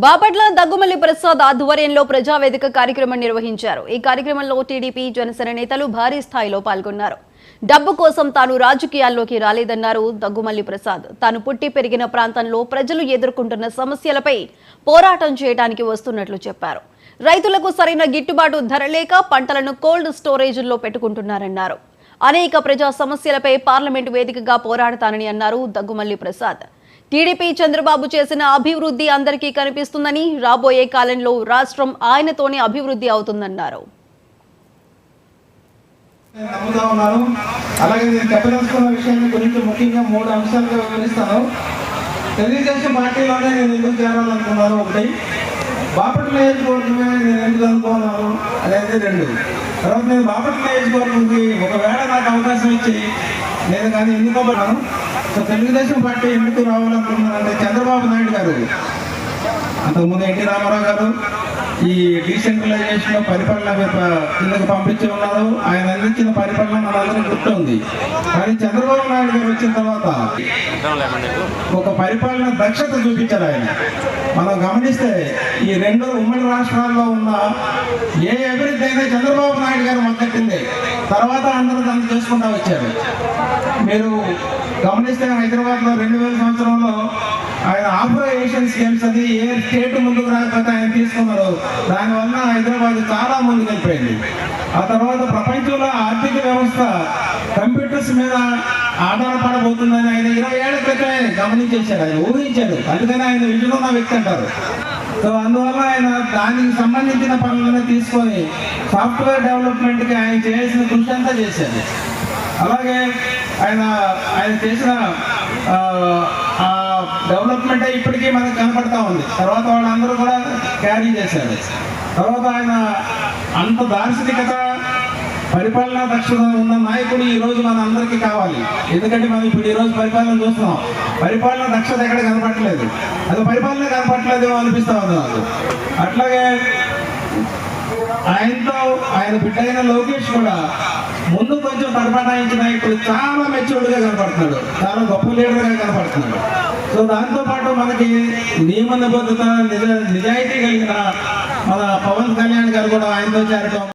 బాపట్ల దగ్గుమల్లి ప్రసాద్ ఆధ్వర్యంలో ప్రజావేదిక కార్యక్రమం నిర్వహించారు. ఈ కార్యక్రమంలో టీడీపీ జనసేన నేతలు భారీ స్థాయిలో పాల్గొన్నారు. డబ్బు కోసం తాను రాజకీయాల్లోకి రాలేదన్నారు దగ్గుమల్లి ప్రసాద్. తాను పుట్టి పెరిగిన ప్రాంతంలో ప్రజలు ఎదుర్కొంటున్న సమస్యలపై పోరాటం చేయడానికి వస్తున్నట్లు చెప్పారు. రైతులకు సరైన గిట్టుబాటు ధర లేక పంటలను కోల్డ్ స్టోరేజీల్లో పెట్టుకుంటున్నారన్నారు. అనేక ప్రజా సమస్యలపై పార్లమెంటు వేదికగా పోరాడతానని అన్నారు దగ్గుమల్లి ప్రసాద్. టీడీపీ చంద్రబాబు చేసిన అభివృద్ధి అందరికీ కనిపిస్తుందని, రాబోయే కాలంలో రాష్ట్రం ఆయనతోనే అభివృద్ధి అవుతుందన్నారు. అలాగే నేను చెప్పదలుచుకున్న విషయాన్ని గురించి ముఖ్యంగా 3 అంశాలుగా వివరిస్తాను. తెలుగుదేశం పార్టీలోనే నేను ఎందుకు చేరాలనుకున్నాను, ఒకటి బాపట్ల నియోజకవర్గమే నేను ఎందుకు అనుకున్నాను అనేది 2. తర్వాత నేను బాపట్ల నియోజకవర్గంకి ఒకవేళ నాకు అవకాశం ఇచ్చి నేను కానీ ఎన్నుకోబడ్డాను. సో తెలుగుదేశం పార్టీ ఎందుకు రావాలనుకున్నానంటే చంద్రబాబు నాయుడు గారు, అంతకుముందు ఎన్టీ రామారావు గారు ఈ డీసెంట్రలైజేషన్ లో పరిపాలన కిందకు పంపించి ఉన్నారు. ఆయన అందించిన పరిపాలన మనందరికీ గుర్తుంది. కానీ చంద్రబాబు నాయుడు గారు వచ్చిన తర్వాత ఒక పరిపాలన దక్షత చూపించారు ఆయన. మనం గమనిస్తే ఈ 2 ఉమ్మడి రాష్ట్రాల్లో ఉన్న ఏ అభివృద్ధి అయినా చంద్రబాబు నాయుడు గారు మొదలెట్టింది. తర్వాత అందరూ దాన్ని చేసుకుంటూ వచ్చారు. మీరు గమనిస్తే హైదరాబాద్లో 2000 సంవత్సరంలో ఆయన ఆఫ్రో ఏషియన్ స్కీమ్స్ అది ఏ స్టేట్ ముందుకు రాకపోతే ఆయన తీసుకున్నారు. దానివల్ల హైదరాబాద్ చాలా ముందుకు వెళ్ళిపోయింది. ఆ తర్వాత ప్రపంచంలో ఆర్థిక వ్యవస్థ కంప్యూటర్స్ మీద ఆధారపడబోతుందని ఆయన 20 ఏళ్ల క్రితమే గమనించేశాడు, ఆయన ఊహించాడు. అందుకని ఆయన విజన్ ఉన్న వ్యక్తి అంటారు. సో అందువల్ల ఆయన దానికి సంబంధించిన పనులను తీసుకొని సాఫ్ట్వేర్ డెవలప్మెంట్కి ఆయన చేయాల్సిన కృషి అంతా చేశాడు. అలాగే ఆయన చేసిన డెవలప్మెంట్ ఇప్పటికీ మనకు కనపడతా ఉంది. తర్వాత వాళ్ళందరూ కూడా క్యారీ చేశారు. తర్వాత ఆయన అంత దార్శనికత, పరిపాలనా దక్షత ఉన్న నాయకుడు ఈ రోజు మన అందరికీ కావాలి. ఎందుకంటే మనం ఇప్పుడు ఈ రోజు పరిపాలన చూస్తున్నాం, పరిపాలన దక్షత ఎక్కడ కనపడట్లేదు. అది పరిపాలన కనపడట్లేదేమో అనిపిస్తా ఉంది నాకు. అట్లాగే ఆయన బిడ్డ అయిన లోకేష్ కూడా ముందు కొంచెం తడబడాయించిన ఇప్పుడు చాలా మెచ్యూర్డ్గా కనపడుతున్నాడు, చాలా గొప్ప లీడర్గా కనపడుతున్నాడు. సో దాంతోపాటు మనకి నియమ నిబద్ధత నిజాయితీ కలిగిన మన పవన్ కళ్యాణ్ గారు కూడా ఆయనతో చేరటం